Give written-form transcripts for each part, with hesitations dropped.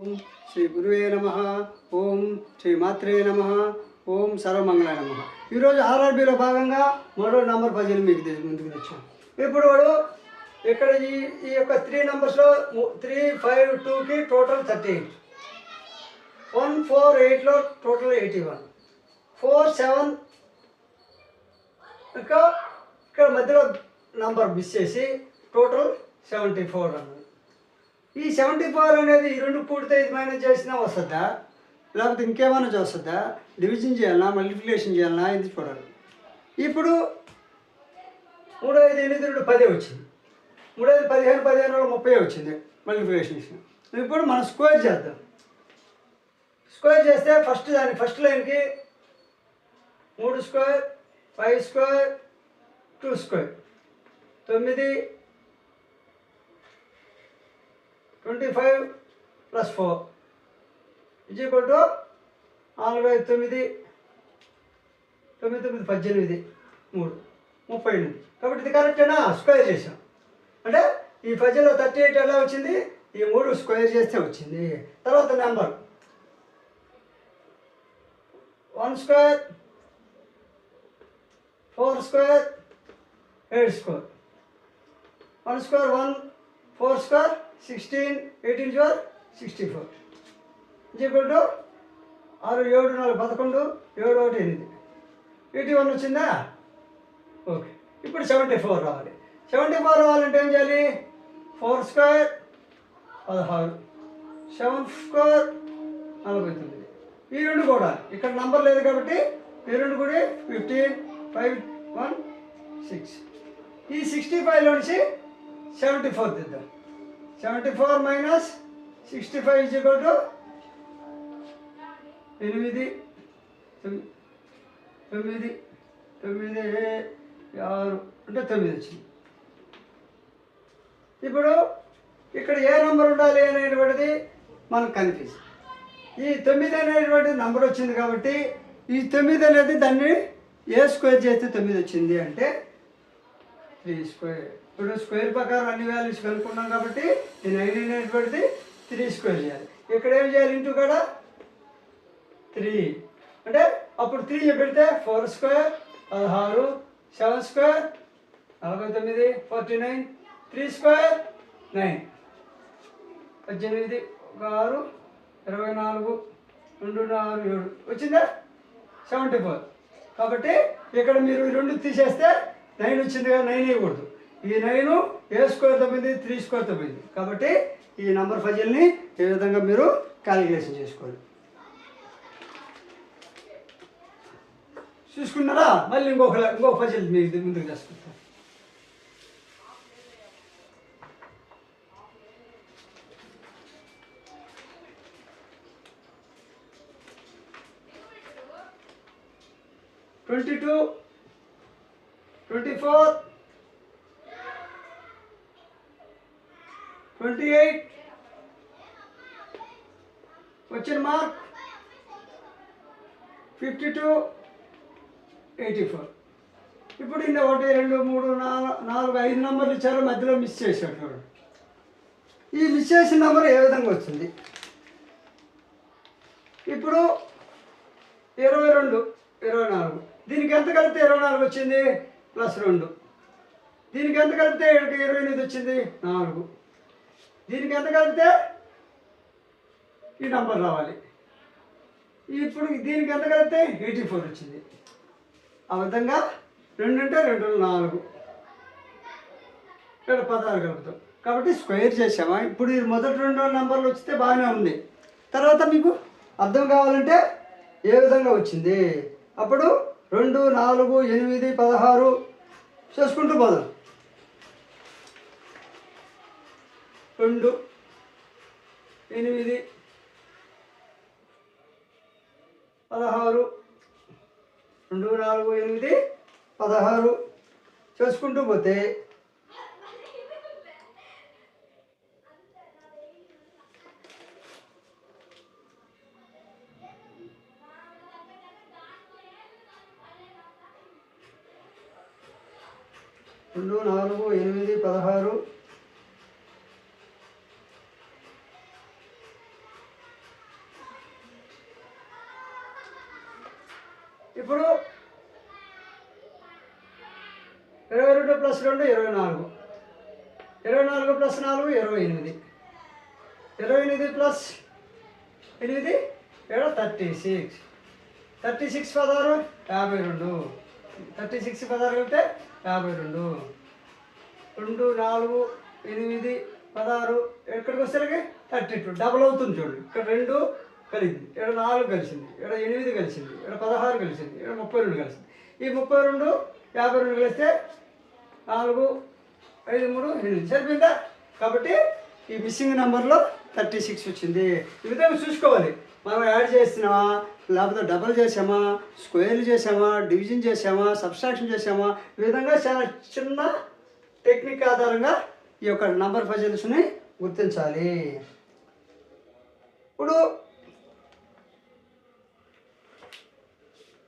ఓం శ్రీ గురువే నమ. ఓం శ్రీ మాత్రే నమ. ఓం సర్వమంగళాయ నమ. ఈరోజు ఆర్ఆర్బీలో భాగంగా మరో నంబర్ పజిల్ మీకు ముందుకు తెచ్చాం. ఇప్పుడు వాడు ఇక్కడ ఈ యొక్క 3 నంబర్స్లో 3, 5, 2కి టోటల్ 38, 1, 4, 8లో టోటల్ 81, 4, 7 ఇంకా ఇక్కడ మధ్యలో నంబర్ మిస్ చేసి టోటల్ 74 అన్నది. ఈ 74 అనేది ఈ రెండు పూర్తి 5 మైనస్ చేసినా వస్తుందా, లేకపోతే ఇంకేమైనా వస్తుందా, డివిజన్ చేయాలన్నా మల్టిప్లికేషన్ చేయాలన్నా ఇది చూడాలి. ఇప్పుడు 3, 5, 8, 2, 10 వచ్చింది. 3, 5, 15, 15 30 వచ్చింది మల్టిప్లికేషన్. ఇప్పుడు మనం స్క్వేర్ చేద్దాం. స్క్వేర్ చేస్తే ఫస్ట్ లైన్కి 3 స్క్వేర్, 5 స్క్వేర్, 2 స్క్వేర్, 9, 25 + 4 = 4, 5, 9, 9, 18, 3, 38. కాబట్టి ఇది కరెక్టేనా? స్క్వేర్ చేసాం అంటే ఈ 10లో 38 ఎలా వచ్చింది? ఈ 3 స్క్వేర్ చేస్తే వచ్చింది. తర్వాత number 1 square, 4 square, 8 square, 1 square 1, 4 square 16, 18 = 64 = 6, 7, 4, 11, 7, 81 వచ్చిందా? ఓకే. ఇప్పుడు 74 రావాలి. 74 రావాలంటే ఏం చేయాలి? 4 స్క్వేర్ 16, 7 స్క్వేర్ 49. ఈ రెండు కూడా ఇక్కడ నంబర్ లేదు కాబట్టి ఈ రెండు కూడా 15, 5, 1, 6. ఈ 65లో నుంచి 74 తీద్దాం. 74 - 65 = 8, 9, 9, 9, 6 అంటే 9 వచ్చింది. ఇప్పుడు ఇక్కడ ఏ నెంబర్ ఉండాలి అనేటువంటిది మనకు కన్ఫ్యూజ్. ఈ 9 అనేటువంటి నెంబర్ వచ్చింది కాబట్టి ఈ 9 అనేది దాన్ని ఏ స్క్వేర్ చేస్తే 9 వచ్చింది అంటే 3 స్క్వేర్. ఇప్పుడు స్క్వేర్ ప్రకారం అన్ని వాల్యూస్ కనుక్కున్నాం కాబట్టి ఈ 9 అనేటువంటిది 3 స్క్వేర్ చేయాలి. ఇక్కడ ఏం చేయాలి? ఇంటూ కూడా 3 అంటే అప్పుడు 3 పెడితే 4 స్క్వేర్ 16, 7 స్క్వేర్ 49, 49, 3 స్క్వేర్ 9, 18, 6, 24, 2, 4, 7 వచ్చిందా? 74. కాబట్టి ఇక్కడ మీరు ఈ రెండు తీసేస్తే 9 వచ్చింది కదా, 9 ఇవ్వకూడదు. ఈ 9 ఏ స్క్వేర్తో పోయింది? 3 స్క్వేర్తో పోయింది. కాబట్టి ఈ నంబర్ పజిల్ని ఏ విధంగా మీరు క్యాలిక్యులేషన్ చేసుకోవాలి. చూసుకున్నారా? మళ్ళీ ఇంకో పజిల్ మీకు ముందుకు చేసుకుంటాం. (22, 24, 28) క్వశ్చన్ మార్క్ 52, 84. ఇప్పుడు ఇంత 1, 2, 3, 4, 5 నెంబర్లు ఇచ్చారు, మధ్యలో మిస్ చేశాడు చూడండి. ఈ మిస్ చేసిన నెంబర్ ఏ విధంగా వచ్చింది? ఇప్పుడు 22, 24. దీనికి ఎంత కలిపితే 24 వచ్చింది? +2. దీనికి ఎంత కలిపితే 28 వచ్చింది? 4. దీనికి ఎంత కలిపితే ఈ నంబర్ రావాలి. ఇప్పుడు దీనికి ఎంత కలిపితే 84 వచ్చింది. ఆ విధంగా 2 అంటే 2, 4, ఇక్కడ 16 కలుపుతాం. కాబట్టి స్క్వేర్ చేసామా? ఇప్పుడు ఈ మొదటి 2 నెంబర్లు వస్తే బాగానే ఉంది. తర్వాత మీకు అర్థం కావాలంటే ఏ విధంగా వచ్చింది అప్పుడు 2, 4, 8, 16 చేసుకుంటూ పోదాం. 2, 8, 16, 2, 4, 8, 16 చేసుకుంటూ పోతే 2, 4, 8, 16 ఇప్పుడు 22 + 2 24, 24 + 4 28, 28 + 8 36, 36 16 52, 36 16 కలిపితే 52, 2 4 8 16 ఎక్కడికి వచ్చేసరికి 32 డబుల్ అవుతుంది చూడండి. ఇక్కడ 2 కలిసింది, ఇక్కడ 4 కలిసింది, ఇక్కడ 8 కలిసింది, ఇక్కడ 16 కలిసింది, ఇక్కడ 32 కలిసింది. ఈ 32 52 కలిస్తే 4 5 3 8 సరిపోయిందా? కాబట్టి ఈ మిస్సింగ్ నెంబర్లో 36 వచ్చింది. ఈ విధంగా చూసుకోవాలి. మనం యాడ్ చేస్తున్నామా, లేకపోతే డబల్ చేసామా, స్క్వేర్లు చేసామా, డివిజన్ చేసామా, సబ్స్ట్రాక్షన్ చేసామా, ఈ విధంగా చాలా చిన్న టెక్నిక్ ఆధారంగా ఈ యొక్క నంబర్ పజిల్స్ని గుర్తించాలి. ఇప్పుడు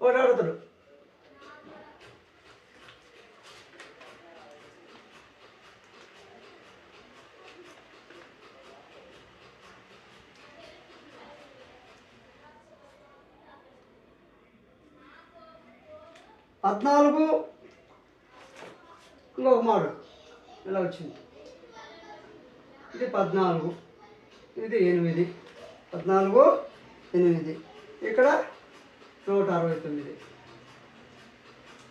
ఒకటి అడుగుతాడు, పద్నాలుగు ఇంకొక మోడల్ ఇలా వచ్చింది. ఇది 14, ఇది 8, 14 8, ఇక్కడ 169,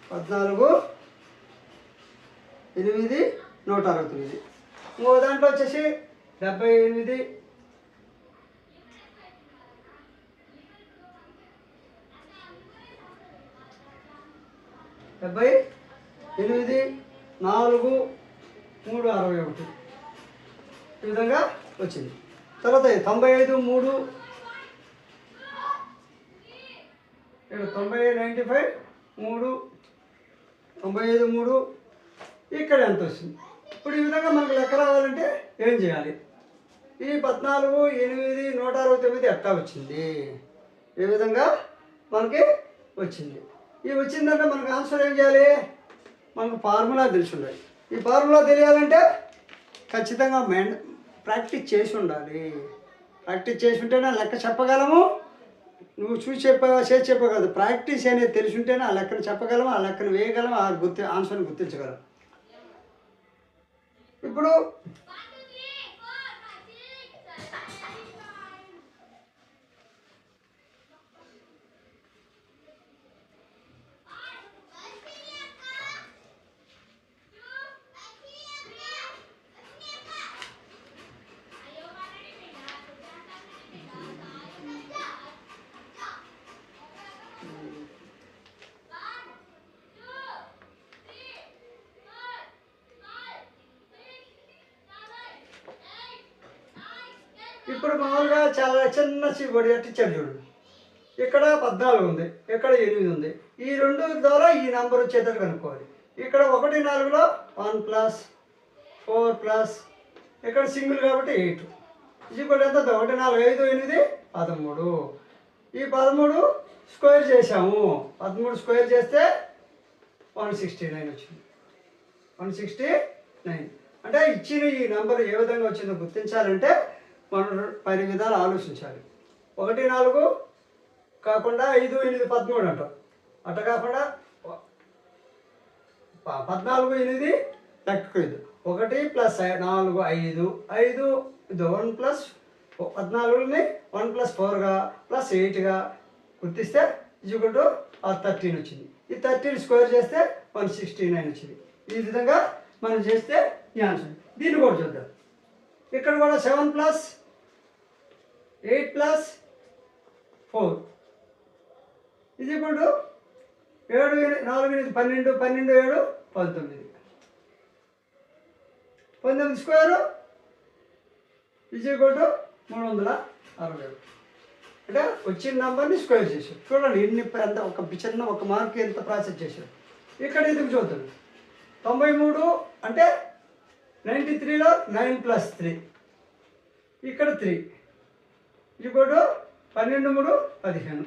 14 8 169. ఇంకో దాంట్లో వచ్చేసి 78, 78 4 3 61 ఈ విధంగా వచ్చింది. తర్వాత 95 3 ఇక్కడ 90 95 3 95 3 ఇక్కడ ఎంత వస్తుంది? ఇప్పుడు ఈ విధంగా మనకు లెక్క రావాలంటే ఏం చేయాలి? ఈ 14 8 169 ఎట్టా వచ్చింది? ఈ విధంగా మనకి వచ్చింది. ఈ వచ్చిందంటే మనకు ఆన్సర్ ఏం చేయాలి? మనకు ఫార్ములా తెలిసి ఉండాలి. ఈ ఫార్ములా తెలియాలంటే ఖచ్చితంగా ప్రాక్టీస్ చేసి ఉండాలి. ప్రాక్టీస్ చేసి ఉంటేనే లెక్క చెప్పగలము. నువ్వు చూసి చేసి చెప్పగలదు. ప్రాక్టీస్ అనేది తెలిసి ఉంటేనే ఆ లెక్కను చెప్పగలము, ఆ లెక్కను వేయగలము, ఆ ఆన్సర్ని గుర్తించగలము. ఇప్పుడు ఇప్పుడు మామూలుగా చాలా చిన్న చీబడి అట్టించాడు చూడండి. ఇక్కడ 14 ఉంది, ఇక్కడ 8 ఉంది. ఈ రెండు ద్వారా ఈ నెంబర్ వచ్చేటట్టు కనుక్కోవాలి. ఇక్కడ 1 4లో 1 + 4 + ఇక్కడ సింగిల్ కాబట్టి 8 ఇది ఎంత? 1 4 5 8 13. ఈ 13 స్క్వేర్ చేసాము. 13 స్క్వేర్ చేస్తే 169 వచ్చింది. 169 అంటే ఇచ్చిన ఈ నెంబర్ ఏ విధంగా వచ్చిందో గుర్తించాలంటే మనం 10 విధాలు ఆలోచించాలి. 1 4 కాకుండా 5 8 13 అంటాం. అట్లా కాకుండా 14 8 లెక్కకు 1 + 4 5 5 ఇది 1 + 14ని 1 + 4గా +8గా గుర్తిస్తే = 13 వచ్చింది. ఈ 13 స్క్వేర్ చేస్తే 169 వచ్చింది. ఈ విధంగా మనం చేస్తే ఈ ఆన్సర్. దీన్ని కూడా చూద్దాం. ఇక్కడ కూడా 7 + 8 + 4 ఇది ఇప్పుడు 7 4 8 12 12 7 19 19 స్క్వేరు ఇది = 360. అంటే వచ్చిన నెంబర్ని స్క్వేర్ చేశారు. చూడండి ఎన్ని ఎంత ఒక మార్క్ ఎంత ప్రాసెస్ చేశారు. ఇక్కడ ఇది చూద్దాం. 93 అంటే 93లో 9 + 3 ఇక్కడ 3 ఇది = 12 3 15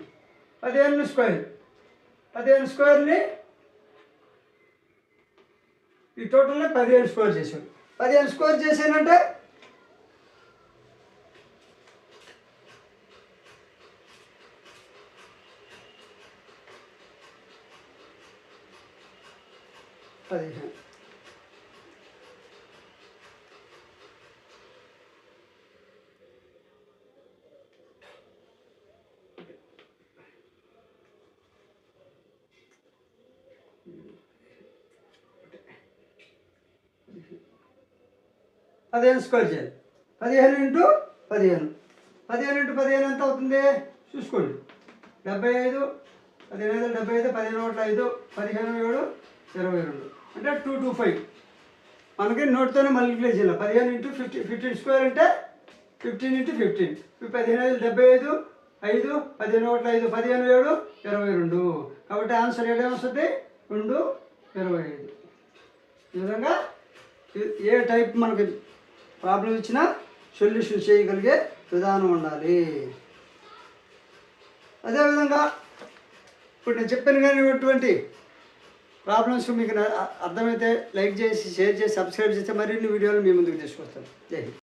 15 స్క్వేర్ 15 స్క్వేర్ని ఈ టోటల్ని 15 స్క్వేర్ చేశాడు. 15 స్క్వేర్ చేశానంటే 15. పదిహేను స్క్వేర్ చేయాలి. 15 ఇంటూ 15. 15 ఇంటూ 15 ఎంత అవుతుంది చూసుకోండి. 75, 15 75, 15 ఒకటి 5, 15 7 22 అంటే 225. మనకి నోట్తోనే మల్టిప్లై చేయాలి. 15 ఇంటూ 15 స్క్వేర్ అంటే 15 ఇంటూ 15. 15 75, 5, 15 ఒకటి 5, 15 7 22. కాబట్టి ఆన్సర్ ఏమొస్తుంది 2 25. ఈ విధంగా ఏ టైప్ మనకి ప్రాబ్లం ఇచ్చినా సొల్యూషన్ చేయగలిగే విధానం ఉండాలి. అదేవిధంగా ఇప్పుడు నేను చెప్పాను కానీ ప్రాబ్లమ్స్ మీకు అర్థమైతే లైక్ చేసి షేర్ చేసి సబ్స్క్రైబ్ చేస్తే మరిన్ని వీడియోలు మీ ముందుకు తీసుకొస్తాను. జై హింద్.